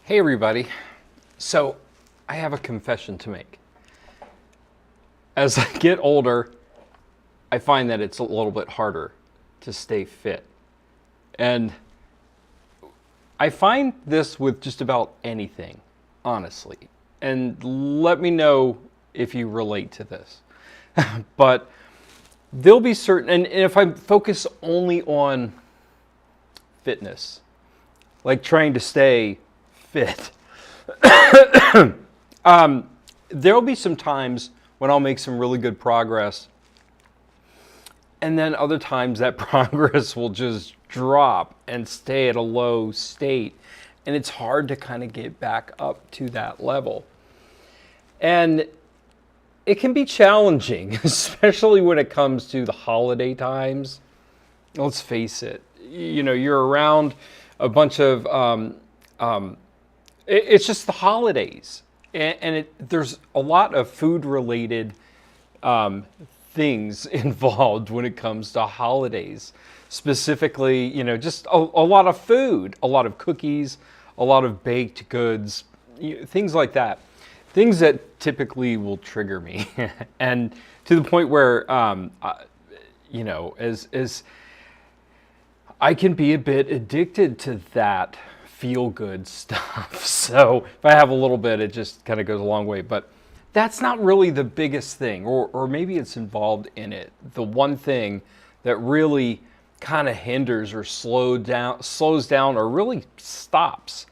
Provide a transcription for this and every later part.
Hey everybody. So I have a confession to make. As I get older, I find that it's a little bit harder to stay fit. And I find this with just about anything, honestly. And let me know if you relate to this. But there'll be certain, and if I focus only on fitness, like trying to stay fit, there'll be some times when I'll make some really good progress, and then other times that progress will just drop and stay at a low state, and it's hard to kind of get back up to that level. And it can be challenging, especially when it comes to the holiday times. Let's face it, you're around a bunch of it's just the holidays, and there's a lot of food-related things involved when it comes to holidays. Specifically, just a lot of food, a lot of cookies, a lot of baked goods, things like that. Things that typically will trigger me, and to the point where, as I can be a bit addicted to that feel-good stuff. So if I have a little bit, it just kind of goes a long way. But that's not really the biggest thing, or maybe it's involved in it. The one thing that really kind of hinders or slows down, or really stops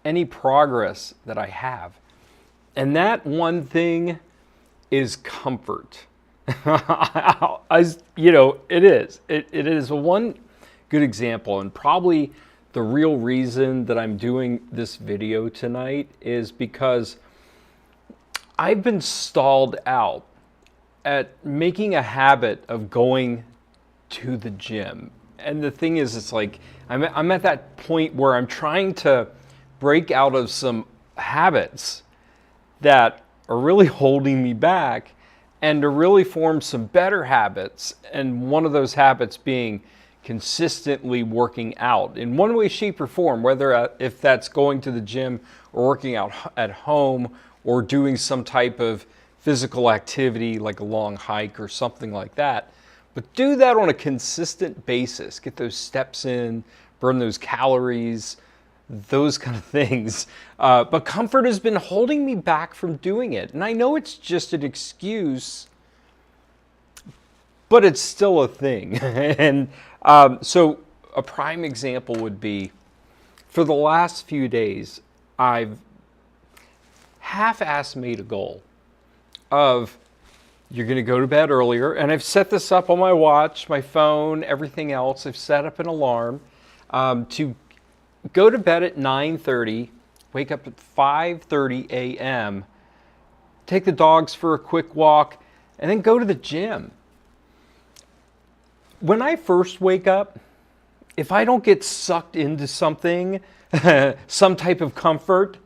any progress that I have. And that one thing is comfort. It is. It is one good example, and probably the real reason that I'm doing this video tonight is because I've been stalled out at making a habit of going to the gym. And the thing is, it's like I'm at that point where I'm trying to break out of some habits that are really holding me back, and to really form some better habits. And one of those habits being consistently working out in one way, shape, or form, whether if that's going to the gym or working out at home or doing some type of physical activity like a long hike or something like that. But do that on a consistent basis. Get those steps in, burn those calories, those kind of things. But comfort has been holding me back from doing it. And I know it's just an excuse, but it's still a thing. And so a prime example would be, for the last few days, I've half-assed made a goal of, you're going to go to bed earlier. And I've set this up on my watch, my phone, everything else. I've set up an alarm to go to bed at 9:30, wake up at 5:30 a.m., take the dogs for a quick walk, and then go to the gym. When I first wake up, if I don't get sucked into something, some type of comfort,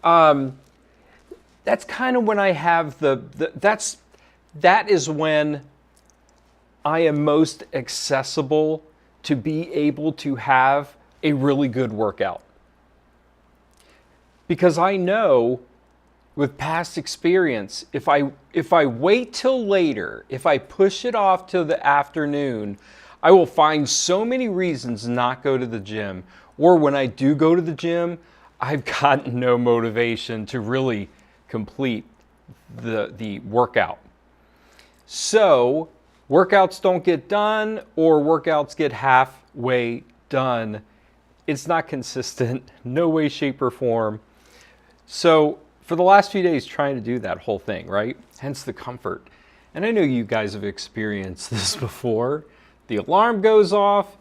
that's kind of when I have that is when I am most accessible to be able to have a really good workout. Because I know with past experience, if I wait till later, if I push it off till the afternoon, I will find so many reasons not go to the gym. Or when I do go to the gym, I've got no motivation to really complete the workout. So workouts don't get done, or workouts get halfway done. It's not consistent, no way, shape, or form. So for the last few days, trying to do that whole thing, right? Hence the comfort. And I know you guys have experienced this before. The alarm goes off.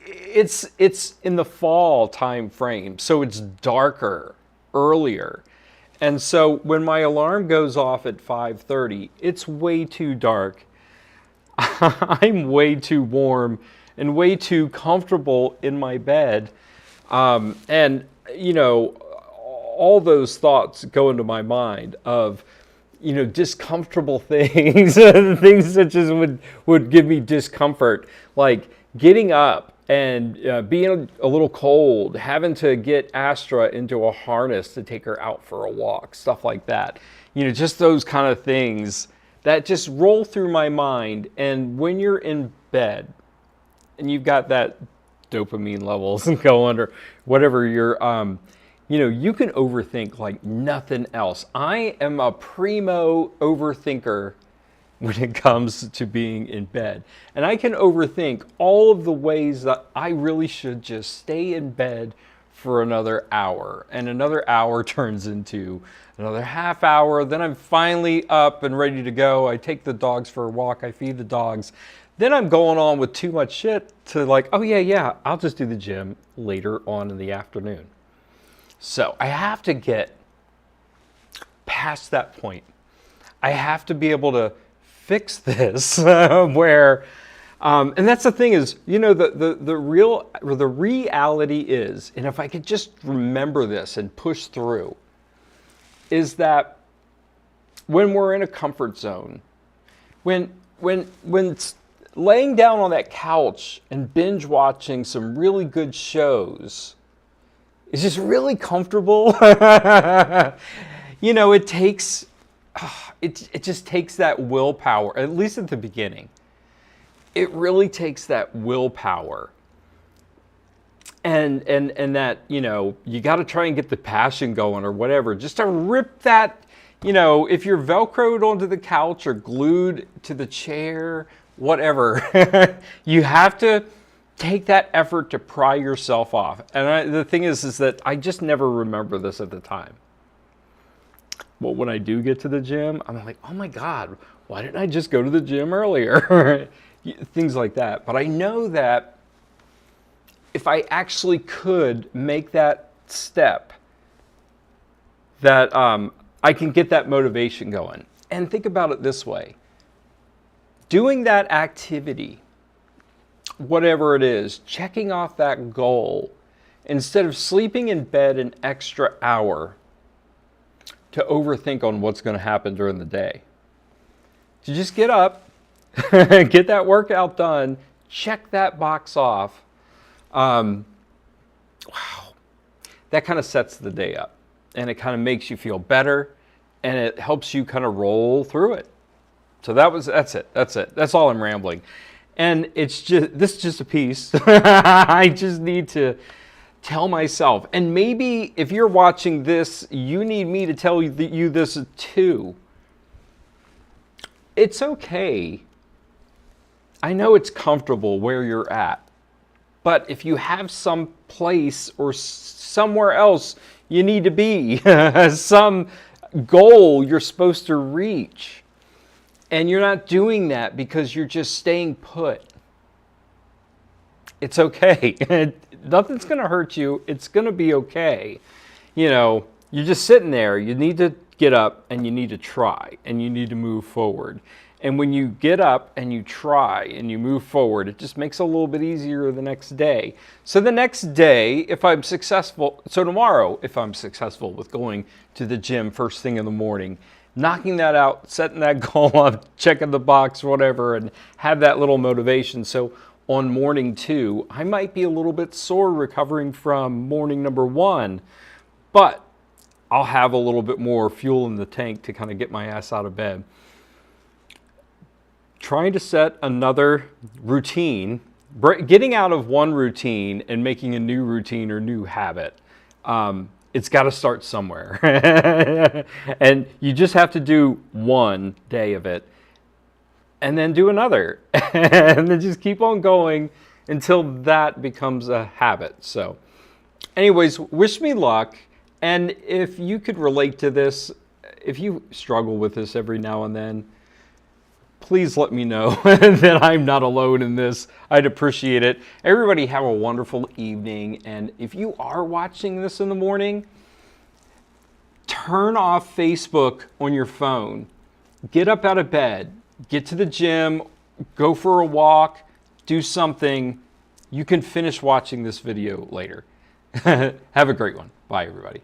It's in the fall time frame, so it's darker earlier. And so when my alarm goes off at 5:30, it's way too dark. I'm way too warm and way too comfortable in my bed. And, all those thoughts go into my mind of, discomfortable things, things such as would give me discomfort, like getting up and being a little cold, having to get Astra into a harness to take her out for a walk, stuff like that. You know, just those kind of things that just roll through my mind. And when you're in bed and you've got that dopamine levels going, or whatever you're, you know, you can overthink like nothing else. I am a primo overthinker when it comes to being in bed. And I can overthink all of the ways that I really should just stay in bed for another hour. And another hour turns into another half hour. Then I'm finally up and ready to go. I take the dogs for a walk. I feed the dogs. Then I'm going on with too much shit to like, oh yeah, I'll just do the gym later on in the afternoon. So I have to get past that point. I have to be able to fix this where, and that's the thing is, you know, the reality is, and if I could just remember this and push through, is that when we're in a comfort zone, when laying down on that couch and binge watching some really good shows is just really comfortable. You know, it takes, it just takes that willpower, at least at the beginning. It really takes that willpower. And that, you know, you got to try and get the passion going or whatever, just to rip that, you know, if you're Velcroed onto the couch or glued to the chair, whatever, you have to take that effort to pry yourself off. And the thing is that I just never remember this at the time. But when I do get to the gym, I'm like, oh my God, why didn't I just go to the gym earlier? Things like that. But I know that if I actually could make that step, that I can get that motivation going. And think about it this way. Doing that activity, whatever it is, checking off that goal, instead of sleeping in bed an extra hour to overthink on what's going to happen during the day. To just get up, get that workout done, check that box off. Wow. That kind of sets the day up, and it kind of makes you feel better, and it helps you kind of roll through it. So that's it. That's all I'm rambling. And this is just a piece. I just need to tell myself. And maybe if you're watching this, you need me to tell you this too. It's okay. I know it's comfortable where you're at. But if you have some place or somewhere else you need to be, some goal you're supposed to reach, and you're not doing that because you're just staying put, it's okay. Nothing's going to hurt you. It's going to be okay. You know, you're just sitting there. You need to get up and you need to try and you need to move forward. And when you get up and you try and you move forward, it just makes it a little bit easier the next day. So the next day, if I'm successful, so tomorrow, if I'm successful with going to the gym first thing in the morning, knocking that out, setting that goal up, checking the box, whatever, and have that little motivation. So on morning 2, I might be a little bit sore recovering from morning number 1, but I'll have a little bit more fuel in the tank to kind of get my ass out of bed. Trying to set another routine, getting out of one routine and making a new routine or new habit, it's got to start somewhere. And you just have to do one day of it and then do another and then just keep on going until that becomes a habit. So anyways, wish me luck. And if you could relate to this, if you struggle with this every now and then, please let me know that I'm not alone in this. I'd appreciate it. Everybody have a wonderful evening. And if you are watching this in the morning, turn off Facebook on your phone. Get up out of bed. Get to the gym. Go for a walk. Do something. You can finish watching this video later. Have a great one. Bye, everybody.